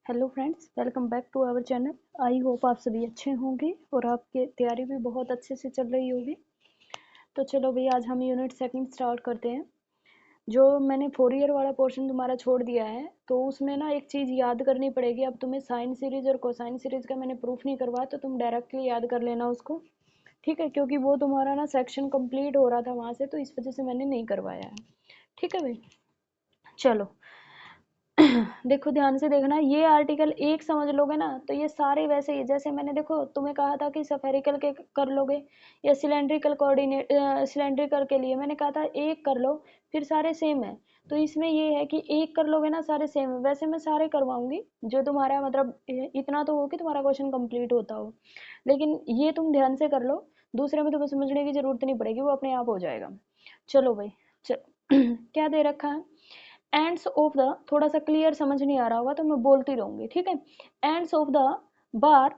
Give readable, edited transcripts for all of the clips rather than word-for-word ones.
Hello friends, welcome back to our channel. I hope आप सभी अच्छे होंगे और आपकी तैयारी भी बहुत अच्छे से चल रही होगी। तो चलो भाई, आज हम यूनिट सेकंड स्टार्ट करते हैं। जो मैंने 4 ईयर वाला पोर्शन तुम्हारा छोड़ दिया है, तो उसमें ना एक चीज़ याद करनी पड़ेगी। अब तुम्हें साइन सीरीज और कोसाइन सीरीज का मैंने प्रूफ नहीं करवाया, तो तुम डायरेक्टली याद कर लेना उसको, ठीक है? क्योंकि वो तुम्हारा ना सेक्शन कंप्लीट हो रहा था वहाँ से, तो इस वजह से मैंने नहीं करवाया है। ठीक है भाई, चलो। देखो ध्यान से देखना, ये आर्टिकल एक समझ लोगे ना तो ये सारे वैसे ही, जैसे मैंने देखो तुम्हें कहा था कि सफेरिकल के कर लोगे या सिलेंड्रिकल कोऑर्डिनेट, सिलेंड्रिकल के लिए मैंने कहा था एक कर लो, फिर सारे सेम है। तो इसमें ये है कि एक कर लोगे ना सारे सेम है। वैसे मैं सारे करवाऊंगी जो तुम्हारा मतलब इतना तो हो कि तुम्हारा क्वेश्चन कंप्लीट होता हो, लेकिन ये तुम ध्यान से कर लो। दूसरे में तुम्हें समझने की जरूरत नहीं पड़ेगी, वो अपने आप हो जाएगा। चलो भाई, क्या दे रखा है? एंड्स ऑफ द, थोड़ा सा क्लियर समझ नहीं आ रहा होगा तो मैं बोलती रहूंगी, ठीक है? Ends of the bar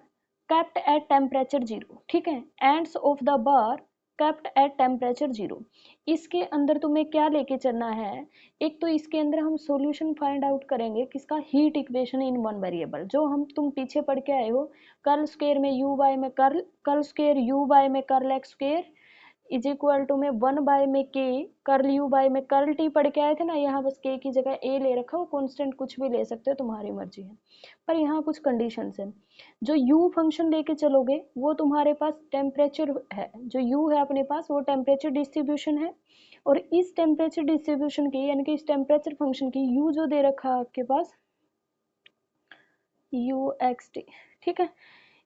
kept at temperature zero, ठीक है? Ends of the bar kept at temperature zero. इसके अंदर तुम्हें क्या लेके चलना है? एक तो इसके अंदर हम सॉल्यूशन फाइंड आउट करेंगे किसका, heat equation in one variable, जो हम तुम पीछे पढ़ के आए हो। कर्ल स्क्वायर में यू बाय में कर्ल स्क्वायर यू बाय में curl x square is equal to में 1 में के कर्ल यू बाय में कर्ल टी पढ़ के आए थे ना। यहाँ बस के की जगह ए ले रखा हो, कांस्टेंट कुछ भी ले सकते हो, तुम्हारी मर्जी है। पर यहाँ कुछ कंडीशंस हैं। जो यू फंक्शन लेके चलोगे वो तुम्हारे पास टेम्परेचर है, जो यू है अपने पास वो टेम्परेचर डिस्ट्रीब्यूशन है। और इस टेम्परेचर डिस्ट्रीब्यूशन की यानी कि इस टेम्परेचर फंक्शन की यू जो दे रखा है आपके पास यू एक्स टी, ठीक है?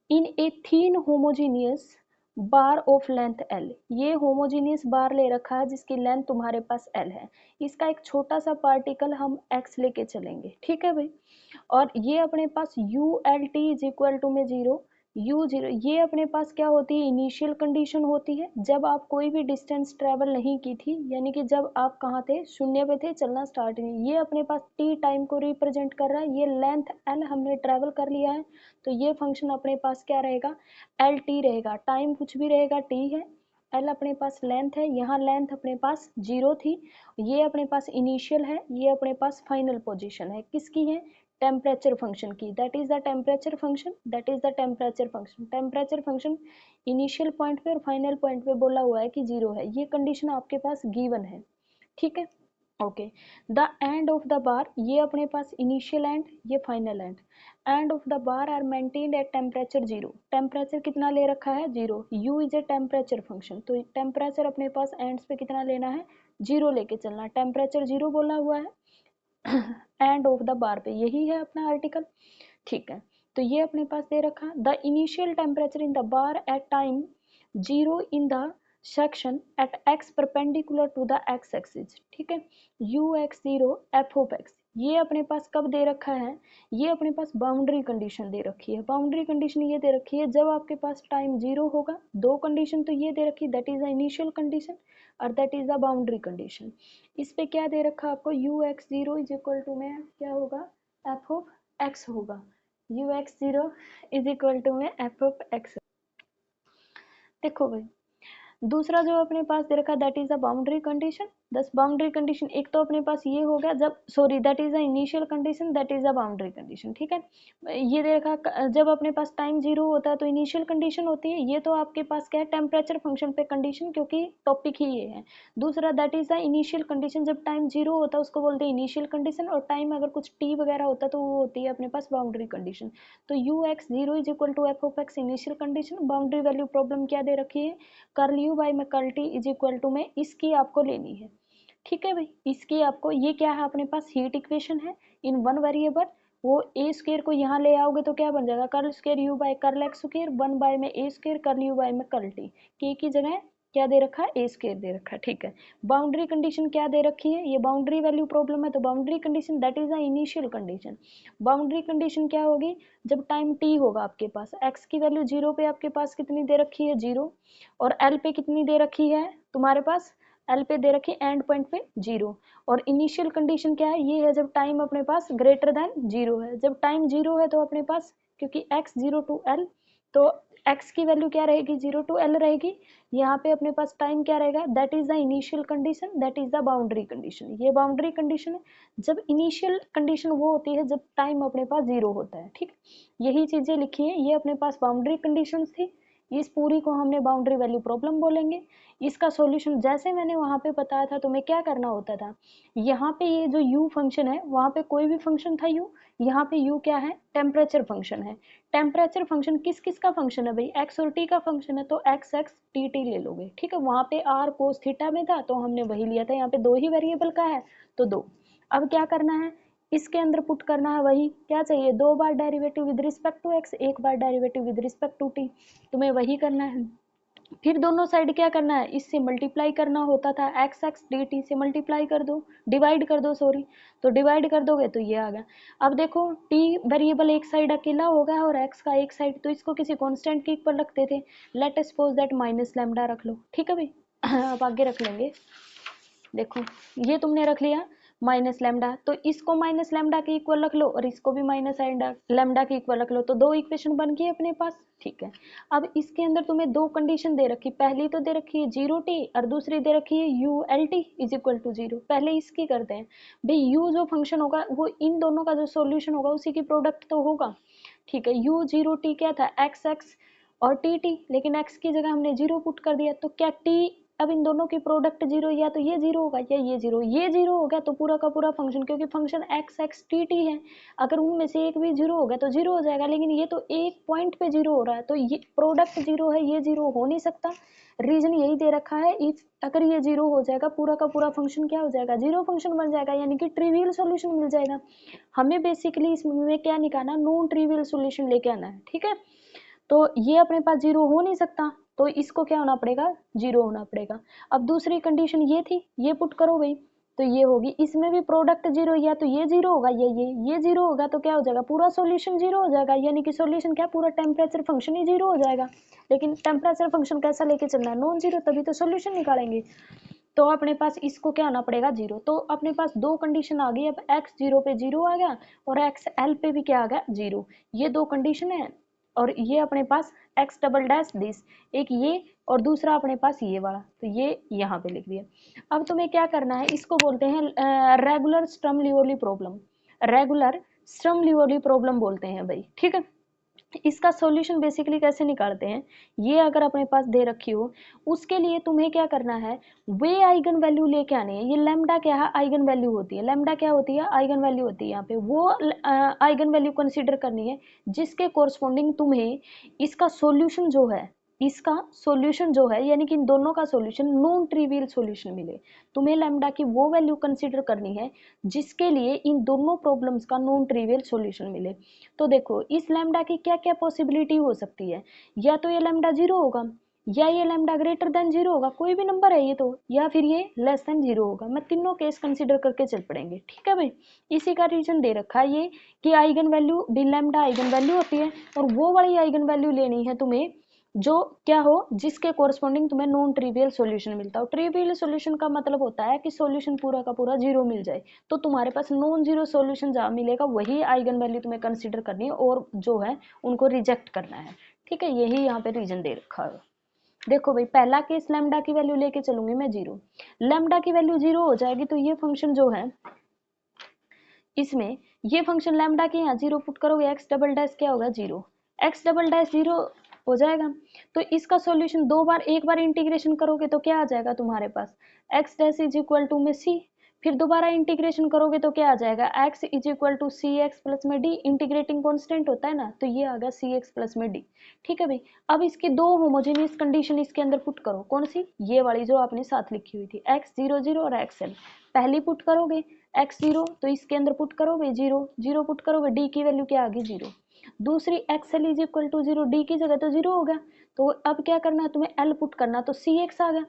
In a thin homogeneous bar of length L, ये होमोजीनियस बार ले रखा है जिसकी लेंथ तुम्हारे पास एल है। इसका एक छोटा सा पार्टिकल हम एक्स लेके चलेंगे, ठीक है भाई? और ये अपने पास U L T is equal to में जीरो, यू जीरो, ये अपने पास क्या होती है? इनिशियल कंडीशन होती है जब आप कोई भी डिस्टेंस ट्रेवल नहीं की थी, यानी कि जब आप कहाँ थे, शून्य पे थे, चलना स्टार्ट नहीं। ये अपने पास टी टाइम को रिप्रेजेंट कर रहा है, ये लेंथ एल हमने ट्रेवल कर लिया है, तो ये फंक्शन अपने पास क्या रहेगा? एल टी रहेगा। टाइम कुछ भी रहेगा, टी है। एल अपने पास लेंथ है, यहाँ लेंथ अपने पास जीरो थी, ये अपने पास इनिशियल है, ये अपने पास फाइनल पोजीशन है। किसकी है? टेम्परेचर फंक्शन की। That is the temperature function, that is the temperature function. Temperature function initial point पे और फाइनल पॉइंट पे बोला हुआ है कि जीरो है, ये कंडीशन आपके पास गिवन है, ठीक है? Okay. The end of the bar, ये अपने पास इनिशियल एंड, ये final end. End of the bar are maintained at temperature zero, temperature कितना ले रखा है? Zero. U is a temperature function, तो टेम्परेचर अपने पास एंड्स पे कितना लेना है? जीरो लेके चलना। टेम्परेचर जीरो बोला हुआ है एंड ऑफ द बार पे, यही है अपना आर्टिकल, ठीक है? तो ये अपने पास दे रखा, the initial temperature in the bar at time zero in the section at x perpendicular to the x axis, ठीक है? U x zero f of x, ये अपने पास कब दे रखा है? ये अपने पास बाउंड्री कंडीशन दे रखी है। बाउंड्री कंडीशन ये दे रखी है जब आपके पास टाइम जीरो होगा। दो कंडीशन तो ये दे रखी, that is the initial condition और that is the boundary condition. इस पे क्या दे रखा आपको? U x zero is equal to में क्या होगा? एफ ऑफ एक्स होगा। U x zero is equal to में एफ ऑफ एक्स। देखो भाई, दूसरा जो अपने पास दे रखा that is a boundary condition. This boundary condition, एक तो अपने पास ये हो गया जब, sorry, that is a initial condition, that is a boundary condition, ठीक है? ये दे रखा जब अपने पास टाइम जीरो होता है तो इनिशियल कंडीशन होती है। ये तो आपके पास क्या है? टेम्परेचर फंक्शन पे कंडीशन, क्योंकि टॉपिक ही ये है। दूसरा that is the initial condition, जब टाइम जीरो होता है उसको बोलते हैं इनिशियल कंडीशन, और टाइम अगर कुछ टी वगैरह होता है तो वो होती है अपने पास बाउंड्री कंडीशन। तो u x zero is equal to f of x initial condition. Boundary value problem क्या दे रखी है? कर्ल यू बाई में curl t is equal to में इसकी आपको लेनी है, ठीक है भाई? इसकी आपको, ये क्या है अपने पास? हीट इक्वेशन है इन वन वेरिएबल। वो ए स्क्वायर को यहाँ ले आओगे तो क्या बन जाएगा? Curl square u by curl x square 1 में a square curl u by में कर्ल टी। के की जगह क्या दे रखा है? ए स्क्वायर दे रखा है, ठीक है? बाउंड्री कंडीशन क्या दे रखी है? ये बाउंड्री वैल्यू प्रॉब्लम है, तो boundary condition that is the initial condition. Boundary condition क्या होगी? जब टाइम टी होगा आपके पास, एक्स की वैल्यू जीरो पे आपके पास कितनी दे रखी है? जीरो। और एल पे कितनी दे रखी है तुम्हारे पास? एल पे दे रखी एंड पॉइंट पे जीरो। और इनिशियल कंडीशन क्या है? ये है जब टाइम अपने पास ग्रेटर देन जीरो है। जब टाइम जीरो है तो अपने पास, क्योंकि एक्स जीरो टू एल, तो x की वैल्यू क्या रहेगी 0 to l रहेगी। यहाँ पे अपने पास टाइम क्या रहेगा, that is the initial condition, that is the boundary condition. ये बाउंड्री कंडीशन है। जब इनिशियल कंडीशन वो होती है जब टाइम अपने पास 0 होता है, ठीक। यही चीजें लिखी है, ये अपने पास बाउंड्री कंडीशन थी। इस पूरी को हमने बाउंड्री वैल्यू प्रॉब्लम बोलेंगे। इसका सॉल्यूशन जैसे मैंने वहां पे बताया था तुम्हें क्या करना होता था, यहाँ पे ये जो u फंक्शन है, वहां पे कोई भी फंक्शन था u, यहाँ पे u क्या है, टेम्परेचर फंक्शन है। टेम्परेचर फंक्शन किस किस का फंक्शन है भाई, x और t का फंक्शन है, तो x x t t ले लोगे, ठीक है। वहां पे r cos थीटा में था तो हमने वही लिया था, यहाँ पे दो ही वेरिएबल का है तो दो। अब क्या करना है, इसके अंदर पुट करना है वही, क्या चाहिए, दो बार derivative with respect to x, एक बार derivative with respect to t, तुम्हें वही करना है। फिर दोनों साइड क्या करना है, इससे मल्टीप्लाई करना होता था, एक्स एक्स डी टी से मल्टीप्लाई कर दो, डिवाइड कर दो सॉरी, तो डिवाइड कर दोगे तो ये आ गया। अब देखो टी वेरिएबल एक साइड अकेला होगा और एक्स का एक साइड, तो इसको किसी कांस्टेंट के इक्वल रखते थे, let us suppose that minus lambda रख लो, ठीक है भाई। अब आगे रख लेंगे, देखो ये तुमने रख लिया माइनस लैम्डा, तो इसको माइनस लैम्डा के इक्वल रख लो और इसको भी माइनस लैम्डा के इक्वल रख लो, तो दो इक्वेशन बन गई अपने पास, ठीक है। अब इसके अंदर तुम्हें दो कंडीशन दे रखी, पहली तो दे रखी है 0t और दूसरी दे रखी है u l T is equal to 0। पहले इसकी करते हैं भाई, u जो फंक्शन होगा वो इन दोनों का जो सॉल्यूशन होगा उसी की प्रोडक्ट तो होगा, ठीक है। u 0t क्या था, एक्स एक्स और टी टी, लेकिन x की जगह हमने 0 पुट कर दिया, तो क्या t, अब इन दोनों की प्रोडक्ट 0, या तो ये 0 होगा या ये 0, ये 0 हो गया तो पूरा का पूरा फंक्शन, क्योंकि function x x t t है, अगर उनमें से एक भी 0 हो गया तो 0 हो जाएगा, लेकिन ये तो एक पॉइंट पे 0 हो रहा है, तो ये प्रोडक्ट 0 है, ये 0 हो नहीं सकता। रीजन यही दे रखा है, इफ अगर ये 0 हो जाएगा पूरा का पूरा फंक्शन क्या हो जाएगा, 0 फंक्शन बन जाएगा, यानी कि ट्रिवियल सॉल्यूशन मिल जाएगा। हमें बेसिकली इसमें क्या निकालना, नॉन ट्रिवियल सॉल्यूशन लेके आना है, ठीक है। तो ये अपने पास 0 हो नहीं सकता, तो इसको क्या होना पड़ेगा, 0 होना पड़ेगा। अब दूसरी कंडीशन ये थी, ये पुट करो भाई, तो ये होगी, इसमें भी प्रोडक्ट 0, या तो ये 0 होगा या ये 0 होगा, तो क्या हो जाएगा, पूरा सॉल्यूशन 0 हो जाएगा, यानी कि सॉल्यूशन क्या, पूरा टेम्परेचर फंक्शन ही 0 हो जाएगा। लेकिन टेम्परेचर फंक्शन कैसा लेके चलना है, नॉन 0, तभी तो सॉल्यूशन निकालेंगे। तो अपने पास इसको क्या आना पड़ेगा, 0। तो अपने पास दो कंडीशन आ गई, अब x 0 पे 0 आ गया और x l पे भी क्या आ गया, 0। ये दो कंडीशन है, और ये अपने पास x डबल डैश दिस, एक ये और दूसरा अपने पास ये वाला, तो ये यहाँ पे लिख दिया। अब तुम्हें क्या करना है, इसको बोलते हैं regular Sturm Liouville problem, regular Sturm Liouville problem बोलते हैं भाई, ठीक है। इसका सॉल्यूशन बेसिकली कैसे निकालते हैं, ये अगर अपने पास दे रखी हो, उसके लिए तुम्हें क्या करना है, वे आइगन वैल्यू लेके आने हैं। ये लैम्डा क्या है, आइगन वैल्यू होती है, लैम्डा क्या होती है, आइगन वैल्यू होती है। यहाँ पे वो आइगन वैल्यू कंसीडर करनी है जिसके कोरस्पॉन्डिंग तुम्हें इसका सॉल्यूशन जो है, इसका सॉल्यूशन जो है, यानी कि इन दोनों का सॉल्यूशन नॉन ट्रिवियल सॉल्यूशन मिले। तुम्हें लैम्डा की वो वैल्यू कंसीडर करनी है जिसके लिए इन दोनों प्रॉब्लम्स का नॉन ट्रिवियल सॉल्यूशन मिले। तो देखो इस लैम्डा की क्या क्या पॉसिबिलिटी हो सकती है, या तो ये लैम्डा 0 होगा, या ये लैम्डा ग्रेटर देन 0 होगा, कोई भी नंबर है ये तो, या फिर ये लेस देन 0 होगा। मैं तीनों केस कंसीडर करके चल पड़ेंगे, ठीक है भाई। इसी का रीजन दे रखा है ये कि आइगन वैल्यू भी लैम्डा आइगन वैल्यू होती है, और वो वाली आइगन वैल्यू लेनी है तुम्हें जो क्या हो, जिसके कोरस्पॉन्डिंग तुम्हें नॉन ट्रिवियल सॉल्यूशन मिलता हो। ट्रिवियल सॉल्यूशन का मतलब होता है कि सॉल्यूशन पूरा का पूरा 0 मिल जाए, तो तुम्हारे पास नॉन 0 सॉल्यूशन जहाँ मिलेगा वही आइगन वैल्यू तुम्हें कंसीडर करनी है, और जो है उनको रिजेक्ट करना है, ठीक है। यही यहाँ पे रीजन दे रखा है। देखो भाई पहला केस लैम्डा की वैल्यू लेके चलूंगी मैं 0, लैम्डा की वैल्यू 0 हो जाएगी, तो ये फंक्शन जो है इसमें, ये फंक्शन लैम्डा के यहाँ 0 पुट करोगे, एक्स डबल डैश क्या होगा 0, एक्स डबल डैश 0 हो जाएगा। तो इसका सॉल्यूशन दो बार, एक बार इंटीग्रेशन करोगे तो क्या आ जाएगा तुम्हारे पास, X dash is equal to में सी, फिर दोबारा इंटीग्रेशन करोगे तो क्या आ जाएगा, x is equal to c x plus में डी, इंटीग्रेटिंग कॉन्स्टेंट होता है ना, तो ये आ गया सी एक्स प्लस में डी, ठीक है भाई। अब इसकी दो होमोजेनियस कंडीशन इसके अंदर पुट करो, कौन सी, ये वाली जो आपने साथ लिखी हुई थी, एक्स 0 0 और एक्स एल। पहली पुट करोगे x 0, तो इसके अंदर पुट करोगे 0 0 पुट करोगे, d की वैल्यू क्या आ गई 0। दूसरी x l is equal to 0, d की जगह तो 0 हो गया, तो अब क्या करना है तुम्हें, l पुट करना, तो सी एक्स आ गया,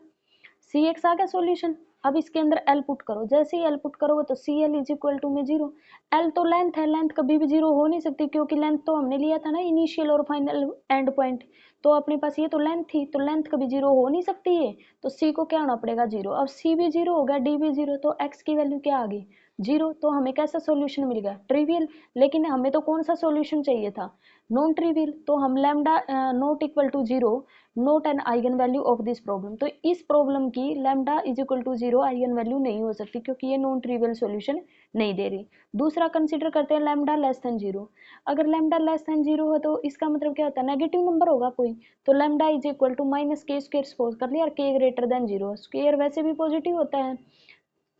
सी एक्स आ गया सॉल्यूशन। अब इसके अंदर l पुट करो, जैसे ही l पुट करोगे तो c l is equal to में 0, l तो लेंथ है, लेंथ कभी भी 0 हो नहीं सकती, क्योंकि लेंथ तो हमने लिया था ना इनिशियल और फाइनल एंड पॉइंट, तो अपने पास ये तो लेंथ थी, तो लेंथ कभी 0 हो नहीं सकती है, तो c को क्या होना पड़ेगा 0। अब c भी 0 हो गया, d भी 0, तो x की वैल्यू क्या आ गई 0, तो हमें कैसा सॉल्यूशन मिल गया, ट्रिवियल। लेकिन हमें तो कौन सा सॉल्यूशन चाहिए था, नॉन ट्रिवियल। तो हम lambda not equal to 0 not an eigen value of this problem, तो इस प्रॉब्लम की lambda is equal to 0 eigen value नहीं हो सकती, क्योंकि ये नॉन ट्रिवियल सॉल्यूशन नहीं दे रही। दूसरा कंसीडर करते हैं लैम्डा लेस देन 0। अगर लैम्डा लेस देन 0 हो तो इसका मतलब क्या होता है, नेगेटिव नंबर होगा कोई, तो lambda is equal to minus k square suppose कर लिया, और के ग्रेटर देन 0। स्क्वायर वैसे भी पॉजिटिव होता है,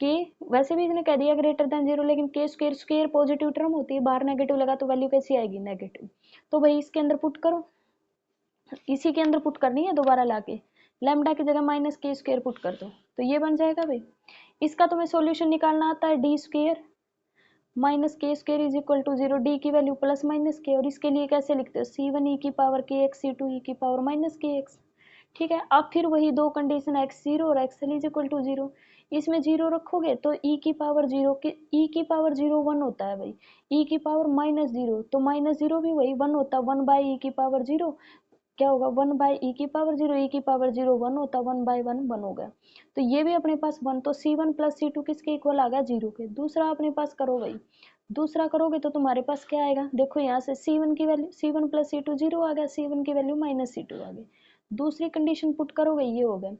के वैसे भी इसने कह दिया ग्रेटर देन 0, लेकिन के स्क्वायर स्क्वायर पॉजिटिव टर्म होती है, बाहर नेगेटिव लगा तो वैल्यू कैसी आएगी, नेगेटिव। तो भाई इसके अंदर पुट करो, इसी के अंदर पुट करनी है दोबारा लाके, लैम्डा की जगह माइनस के स्क्वायर पुट कर दो, तो ये बन जाएगा भाई। इसका तुम्हें सॉल्यूशन निकालना आता है, d square minus k square is equal to 0, d की वैल्यू प्लस माइनस के, और इसके लिए कैसे लिखते हो, c1 e की पावर के एक्स, c2 e की पावर माइनस के एक्स। ठीक है, अब फिर वही दो कंडीशन x 0 और xl इज इक्वल टू 0, इसमें 0 रखोगे तो e की पावर 0 की e की पावर 0 1 होता है भाई, e की पावर माइनस 0 तो माइनस 0 भी वही 1 होता है, 1 बाई e की पावर 0 क्या होगा, 1 बाई ई की पावर 0, ई की पावर 0 1 होता, 1 बाई 1 1 हो गया। तो ये भी अपने पास 1, तो c1 प्लस c2 किसके इक्वल आ गया, 0 के। दूसरा अपने पास करो भाई, दूसरा करोगे तो तुम्हारे पास क्या आएगा, देखो यहाँ से c1 की वैल्यू, c1 प्लस c2 0 आ गया, c1 की वैल्यू माइनस c2 आ गई। दूसरी कंडीशन पुट करोगे, ये हो गया।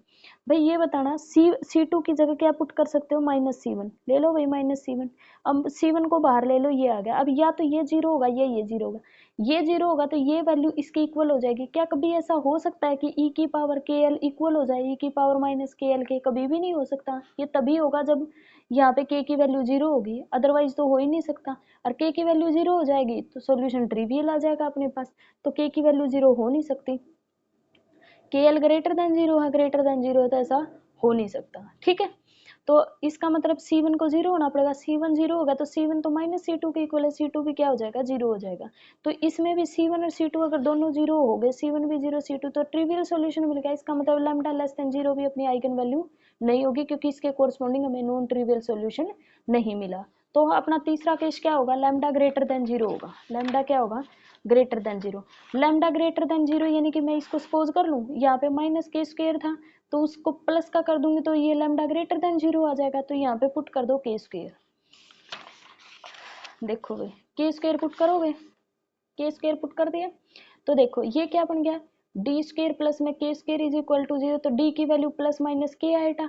भाई ये बताना, c2 की जगह क्या पुट कर सकते हो, माइनस c1 ले लो भाई, माइनस c1। अब c1 को बाहर ले लो, ये आ गया। अब या तो ये 0 होगा, ये 0 होगा, ये 0 होगा तो ये वैल्यू इसके इक्वल हो जाएगी। क्या कभी ऐसा हो सकता है कि e की पावर के एल इक्वल हो जाए e की पावर माइनस के एल के, कभी भी नहीं हो सकता। ये तभी होगा जब यहाँ पे k की वैल्यू 0 होगी, अदरवाइज तो हो ही नहीं सकता। और k की वैल्यू 0 हो जाएगी तो सॉल्यूशन ट्रिवियल आ जाएगा अपने पास, तो k की वैल्यू 0 हो नहीं सकती। के एल ग्रेटर देन 0 है, ग्रेटर देन 0 है तो ऐसा हो नहीं सकता। ठीक है, तो इसका मतलब c1 को 0 होना पड़ेगा, c1 0 होगा तो c1 तो माइनस c2 के इक्वल है, c2 भी क्या हो जाएगा, 0 हो जाएगा। तो इसमें भी c1 और c2 अगर दोनों 0 हो गए, c1 भी 0 c2, तो ट्रिवियल सॉल्यूशन मिल गया। इसका मतलब लैम्डा लेस देन 0 भी अपनी आइगन वैल्यू नहीं होगी, क्योंकि इसके कोरस्पॉन्डिंग हमें नॉन ट्रिवियल सॉल्यूशन नहीं मिला। तो अपना तीसरा केस क्या होगा, लैम्डा ग्रेटर देन 0 होगा, लैम्डा क्या होगा, greater than 0। Lambda greater than 0 यानी कि मैं इसको सपोज कर लूँ, यहाँ पे माइनस के स्क्वायर था तो उसको प्लस का कर दूंगी तो ये लैम्डा ग्रेटर देन 0 आ जाएगा, तो यहाँ पे पुट कर दो के स्क्वायर। देखो भाई के स्क्वायर पुट करोगे, के स्क्वायर पुट कर दिया तो देखो ये क्या बन गया, डी स्क्वायर प्लस में के स्क्वायर इज इक्वल टू 0, तो डी की वैल्यू प्लस माइनस के आएटा,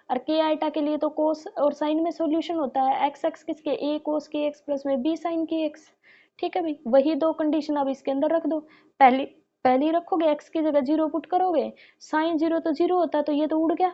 और के आइटा के लिए तो कोस और साइन में सॉल्यूशन होता है, एक्स एक्स किसके, ए कोस के एक्स प्लस में बी साइन के एक्स। ठीक है भाई, वही दो कंडीशन अब इसके अंदर रख दो। पहली पहली रखोगे, एक्स की जगह 0 पुट करोगे, साइन 0 तो 0 होता है तो ये तो उड़ गया,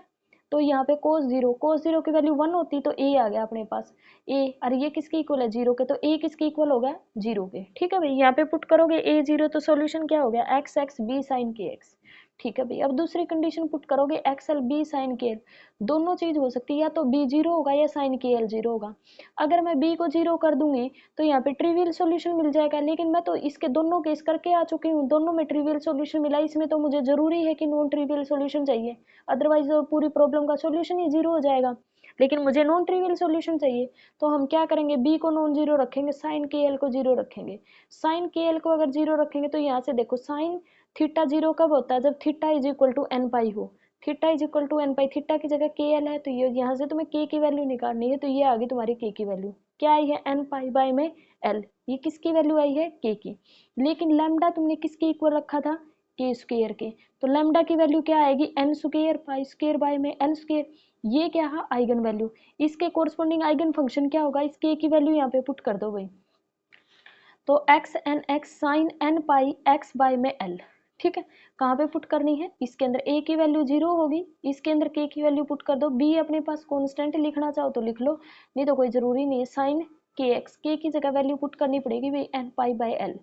तो यहाँ पे कोस 0 की वैल्यू 1 होती तो ए आ गया अपने पास, ए, और ये किसके इक्वल है, 0 के, तो ए किसके इक्वल हो गया, 0 के। ठीक है भाई, यहाँ पे पुट करोगे ए 0 तो सॉल्यूशन क्या हो गया, एक्स एक्स बी साइन के एक्स। ठीक है भाई, अब दूसरी कंडीशन पुट करोगे, एक्स एल बी साइन के एल, दोनों चीज हो सकती है, या तो बी 0 होगा या साइन के एल 0 होगा। अगर मैं बी को 0 कर दूंगी तो यहाँ पे ट्रिवियल सॉल्यूशन मिल जाएगा, लेकिन मैं तो इसके दोनों केस करके आ चुकी हूँ, दोनों में ट्रिवियल सॉल्यूशन मिला, इसमें तो मुझे जरूरी है कि नॉन ट्रिवियल सॉल्यूशन चाहिए, अदरवाइज पूरी प्रॉब्लम का सॉल्यूशन ही 0 हो जाएगा। लेकिन मुझे नॉन ट्रिवियल सॉल्यूशन चाहिए, तो हम क्या करेंगे, बी को नॉन 0 रखेंगे, साइन के एल को 0 रखेंगे। साइन के एल को अगर 0 रखेंगे तो यहाँ से देखो साइन थीटा 0 कब होता है, जब theta is equal to N pi हो, theta is equal to N pi, theta की जगह के एल है तो ये यहाँ से तुम्हें के की वैल्यू निकालनी है, तो ये आ गई तुम्हारी के की वैल्यू, क्या आई है, एन पाई बाई में एल, ये किसकी वैल्यू आई है, के की। लेकिन लैम्डा तुमने किसके इक्वल रखा था, के स्क्वायर के, तो लैम्डा की वैल्यू क्या आएगी, n square pi square by में एल स्क्वायर, ये क्या है, आइगन वैल्यू। इसके कोरस्पॉन्डिंग आइगन फंक्शन क्या होगा, इस के की वैल्यू यहाँ पे पुट कर दो भाई, तो X N X sine N pi x by में एल। ठीक है, कहाँ पे पुट करनी है, इसके अंदर a की वैल्यू 0 होगी, इसके अंदर k की वैल्यू पुट कर दो, b अपने पास कांस्टेंट लिखना चाहो तो लिख लो, नहीं तो कोई जरूरी नहीं है, साइन के एक्स, के की जगह वैल्यू पुट करनी पड़ेगी भाई एन पाई बाई एल।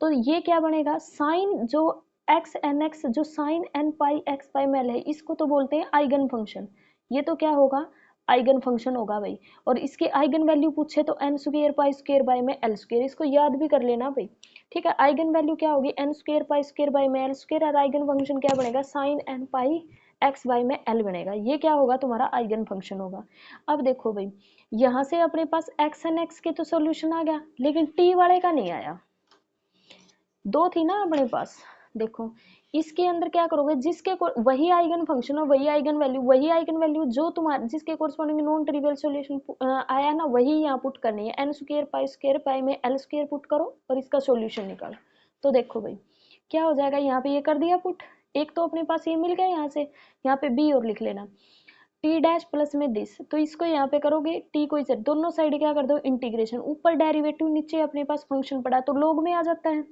तो ये क्या बनेगा, साइन जो एक्स एन एक्स, जो sine N pi x by में एल है, इसको तो बोलते हैं आइगन फंक्शन, ये तो क्या होगा, आइगन फंक्शन होगा भाई। और इसके आइगन वैल्यू पूछे तो n square pi square by में एल स्क्वायर, इसको याद भी कर लेना भाई। ठीक है, आइगन वैल्यू क्या होगी, n square pi square by में एल स्क्वायर, और आइगन फंक्शन क्या बनेगा, sine N pi x by में एल बनेगा, ये क्या होगा, तुम्हारा आइगन फंक्शन होगा। अब देखो भाई, यहाँ से अपने पास एक्स एन एक्स के तो सोल्यूशन आ गया, लेकिन टी वाले का नहीं आया, दो थी ना अपने पास, देखो इसके अंदर क्या करोगे, जिसके वही आइगन फंक्शन और वही आइगन वैल्यू जो तुम्हारे जिसके कोरस्पॉन्डिंग नॉन ट्रिवियल सॉल्यूशन आया ना, वही यहाँ पुट करनी है। n² पाई में l² पुट करो और इसका सॉल्यूशन निकालो। तो देखो भाई क्या हो जाएगा, यहाँ पे ये कर दिया पुट, एक तो अपने पास ये मिल गया, यहाँ से यहाँ पे b और लिख लेना टी डैश प्लस में दिस, तो इसको यहाँ पे करोगे टी को इसे दोनों साइड क्या कर दो इंटीग्रेशन, ऊपर डेरिवेटिव नीचे अपने पास फंक्शन पड़ा तो लोग में आ जाता है,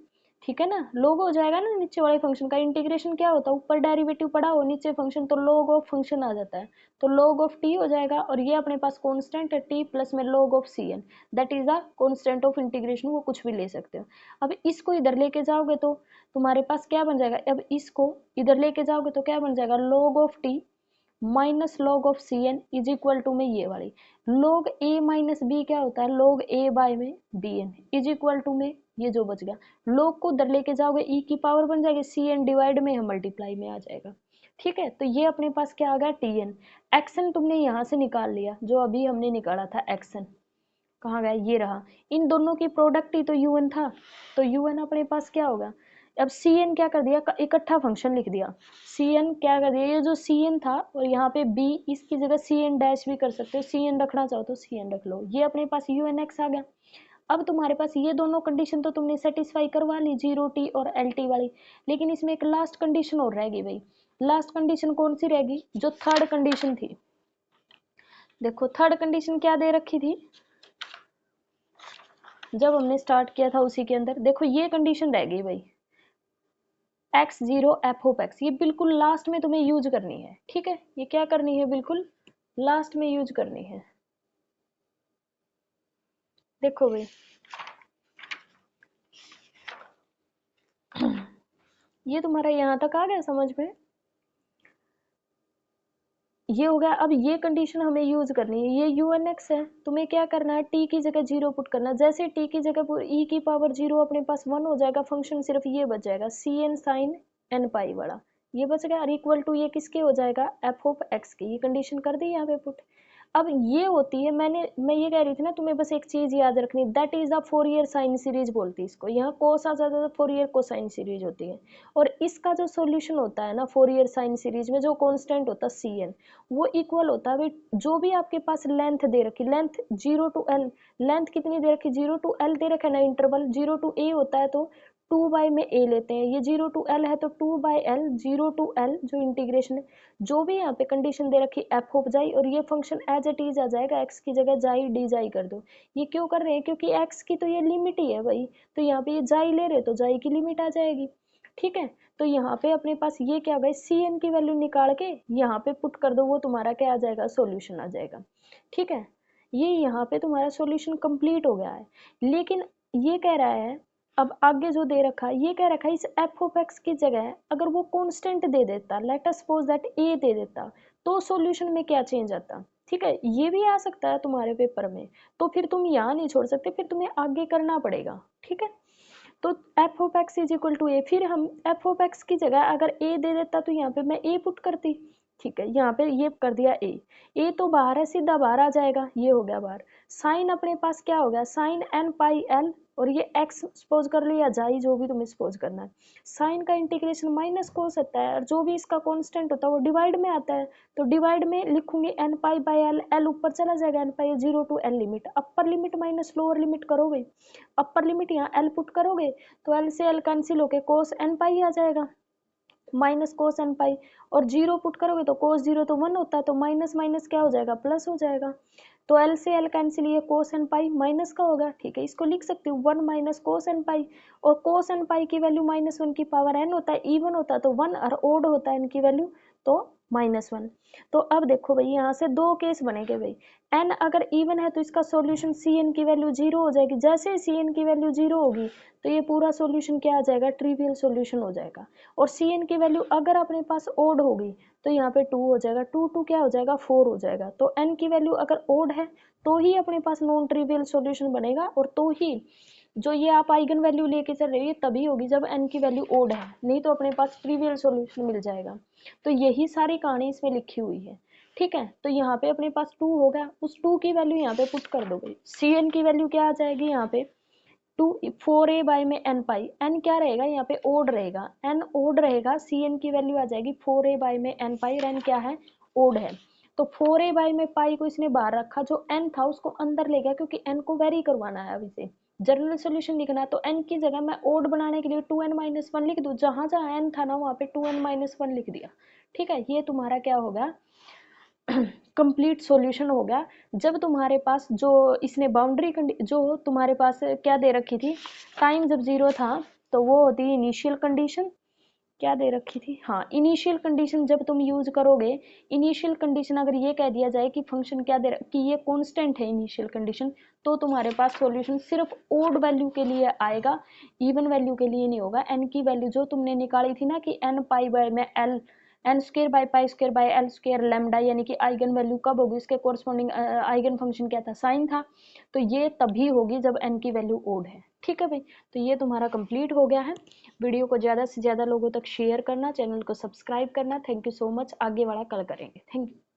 ठीक है ना, लोग हो जाएगा ना, नीचे वाले फंक्शन का इंटीग्रेशन क्या होता है, ऊपर डेरिवेटिव पड़ा हो नीचे फंक्शन तो लोग ऑफ फंक्शन आ जाता है, तो लोग ऑफ टी हो जाएगा, और ये अपने पास कांस्टेंट है टी प्लस में log of c n, that is the constant of integration, वो कुछ भी ले सकते हो। अब इसको इधर लेके जाओगे तो तुम्हारे पास क्या बन जाएगा, अब इसको इधर लेके जाओगे तो क्या बन जाएगा, log of t minus log of c n is equal to में ये वाली log a माइनस बी क्या होता है, log a बाय में b n is equal to में ये जो बच गया, log को उधर लेके जाओगे e की पावर बन जाएगी सी एन डिवाइड में मल्टीप्लाई में आ जाएगा, ठीक है। तो ये अपने पास क्या आ गया टी एन, एक्सन तुमने यहाँ से निकाल लिया जो अभी हमने निकाला था, एक्सन कहाँ गया, ये रहा, इन दोनों की प्रोडक्ट ही तो यू एन था, तो यू एन अपने पास क्या होगा, अब सी एन क्या कर दिया, इकट्ठा फंक्शन लिख दिया, सी एन क्या कर दिया, ये जो सी एन था और यहाँ पे बी, इसकी जगह सी एन डैश भी कर सकते हो, सी एन रखना चाहो तो सी एन रख लो, ये अपने पास यू एन एक्स आ गया। अब तुम्हारे पास ये दोनों कंडीशन तो तुमने सेटिस्फाई करवा ली, जीरो टी और एल टी वाली, लेकिन इसमें एक लास्ट कंडीशन और रहेगी भाई, लास्ट कंडीशन कौन सी रहेगी, जो थर्ड कंडीशन थी, देखो थर्ड कंडीशन क्या दे रखी थी जब हमने स्टार्ट किया था उसी के अंदर, देखो ये कंडीशन रह गई भाई, x0 f ऑफ x, ये बिल्कुल लास्ट में तुम्हें यूज करनी है, ठीक है, ये क्या करनी है, बिल्कुल लास्ट में यूज करनी है। देखो भाई ये तुम्हारा यहाँ तक आ गया समझ में, ये हो गया। अब ये कंडीशन हमें यूज करनी है, ये यू एन एक्स है, तुम्हें क्या करना है, टी की जगह जीरो पुट करना, जैसे टी की जगह ई की पावर जीरो अपने पास वन हो जाएगा, फंक्शन सिर्फ ये बच जाएगा सी एन साइन एन पाई वाला, ये बच गया, और इक्वल टू ये किसके हो जाएगा, एफ ऑफ एक्स की, ये कंडीशन कर दी यहाँ पे पुट। अब ये होती है, मैं ये कह रही थी ना, तुम्हें बस एक चीज याद रखनी, that is the Fourier sine series बोलती है इसको, यहाँ कोस आ जाता है तो फोरियर कोसाइन सीरीज होती है, और इसका जो सॉल्यूशन होता है ना फोरियर साइन सीरीज में, जो कांस्टेंट होता है सी एन, वो इक्वल होता है जो भी आपके पास लेंथ दे रखी, length zero to l, length कितनी दे रखी, जीरो टू एल दे रखा है ना इंटरवल, जीरो टू ए होता है तो टू बाई में ए लेते हैं, ये जीरो टू एल है तो two by l, zero to l जो इंटीग्रेशन है, जो भी यहाँ पे कंडीशन दे रखी एफ ऑफ जाई, और ये फंक्शन एज इट इज आ जाएगा, एक्स की जगह जाई डी जाई कर दो, ये क्यों कर रहे हैं, क्योंकि एक्स की तो ये लिमिट ही है भाई, तो यहाँ पे ये जाई ले रहे तो जाई की लिमिट आ जाएगी, ठीक है। तो यहाँ पे अपने पास ये क्या होगा, सी एन की वैल्यू निकाल के यहाँ पे पुट कर दो, वो तुम्हारा क्या आ जाएगा, सोल्यूशन आ जाएगा, ठीक है। ये यहाँ पे तुम्हारा सोल्यूशन कंप्लीट हो गया है, लेकिन ये कह रहा है, अब आगे जो दे रखा है, ये कह रखा है इस एफ ऑफ एक्स की जगह अगर वो कांस्टेंट दे देता, लेट अस सपोज दैट ए दे देता, तो सॉल्यूशन में क्या चेंज आता, ठीक है, ये भी आ सकता है तुम्हारे पेपर में, तो फिर तुम यहाँ नहीं छोड़ सकते, फिर तुम्हें आगे करना पड़ेगा, ठीक है। तो F of X is equal to A, फिर हम एफ ऑफ एक्स की जगह अगर ए दे देता तो यहाँ पे मैं ए पुट करती, ठीक है, यहाँ पे ये कर दिया ए तो बाहर है, सीधा बाहर आ जाएगा, ये हो गया बाहर, साइन अपने पास क्या हो गया, साइन एन पाई एल, और ये एक्स सपोज कर लो या जाई, जो भी तुम्हें सपोज करना है, साइन का इंटीग्रेशन माइनस कोस होता है, और जो भी इसका कांस्टेंट होता है वो डिवाइड में आता है, तो डिवाइड में लिखूंगी n pi by l, l ऊपर चला जाएगा, n pi zero to l limit, upper limit minus lower limit करोगे, अपर लिमिट यहाँ एल पुट करोगे तो एल से एल कैंसिल होके कोस एन पाई आ जाएगा, माइनस कोस एन पाई, और जीरो पुट करोगे तो कोस जीरो तो वन होता है, तो माइनस माइनस क्या हो जाएगा, प्लस हो जाएगा, तो एल से एल कैंसिल, ये कोस एन पाई माइनस का होगा, ठीक है, इसको लिख सकती हूँ वन माइनस कोस एन पाई, और कोस एन पाई की वैल्यू माइनस वन की पावर एन होता है, इवन होता है तो वन, और ओड होता है एन की वैल्यू तो माइनस वन। तो अब देखो भाई यहाँ से दो केस बनेंगे भाई, एन अगर इवन है तो इसका सॉल्यूशन सी एन की वैल्यू जीरो हो जाएगी, जैसे सी एन की वैल्यू जीरो होगी तो ये पूरा सॉल्यूशन क्या आ जाएगा, ट्रिवियल सॉल्यूशन हो जाएगा, और सी एन की वैल्यू अगर अपने पास ओड होगी तो यहाँ पे टू हो जाएगा, टू टू क्या हो जाएगा, फोर हो जाएगा, तो एन की वैल्यू अगर ओड है तो ही अपने पास नॉन ट्रिवियल सॉल्यूशन बनेगा, और तो ही जो ये आप आइगन वैल्यू लेके चल रहे हो ये तभी होगी जब एन की वैल्यू ओड है, नहीं तो अपने पास ट्रिवियल सॉल्यूशन मिल जाएगा। तो यही सारी कहानी इसमें लिखी हुई है, ठीक है। तो यहाँ पे अपने पास टू हो गया, उस टू की वैल्यू यहाँ पे पुट कर दो भाई, सी एन की वैल्यू क्या आ जाएगी यहाँ पे, 4a बाई में n पाई, n क्या रहेगा यहाँ पे ओड रहेगा, n ओड रहेगा, Cn की वैल्यू आ जाएगी 4a बाई में n पाई, और n क्या है ओड है। तो 4a बाई में पाई को इसने बाहर रखा, जो n था उसको अंदर ले गया क्योंकि n को वेरी करवाना है। अब इसे जनरल सोल्यूशन लिखना है तो n की जगह मैं ओड बनाने के लिए 2n माइनस वन लिख दूँ, जहां जहां n था ना वहां पे 2n माइनस वन लिख दिया। ठीक है, ये तुम्हारा क्या होगा कंप्लीट सॉल्यूशन हो गया। जब तुम्हारे पास जो इसने बाउंड्री जो तुम्हारे पास क्या दे रखी थी, टाइम जब जीरो था तो वो होती इनिशियल कंडीशन, क्या दे रखी थी, हाँ इनिशियल कंडीशन जब तुम यूज करोगे, इनिशियल कंडीशन अगर ये कह दिया जाए कि फंक्शन क्या दे कि ये कांस्टेंट है इनिशियल कंडीशन, तो तुम्हारे पास सॉल्यूशन सिर्फ ओड वैल्यू के लिए आएगा, इवन वैल्यू के लिए नहीं होगा। एन की वैल्यू जो तुमने निकाली थी ना कि एन पाई बाय में l, n square by pi square by l square lambda, यानी कि आइगन वैल्यू कब होगी, इसके कोरस्पॉन्डिंग आइगन फंक्शन क्या था, साइन था, तो ये तभी होगी जब एन की वैल्यू ओड है। ठीक है भाई, तो ये तुम्हारा कंप्लीट हो गया है। वीडियो को ज़्यादा से ज़्यादा लोगों तक शेयर करना, चैनल को सब्सक्राइब करना। थैंक यू सो मच, आगे वाला कल करेंगे। Thank you.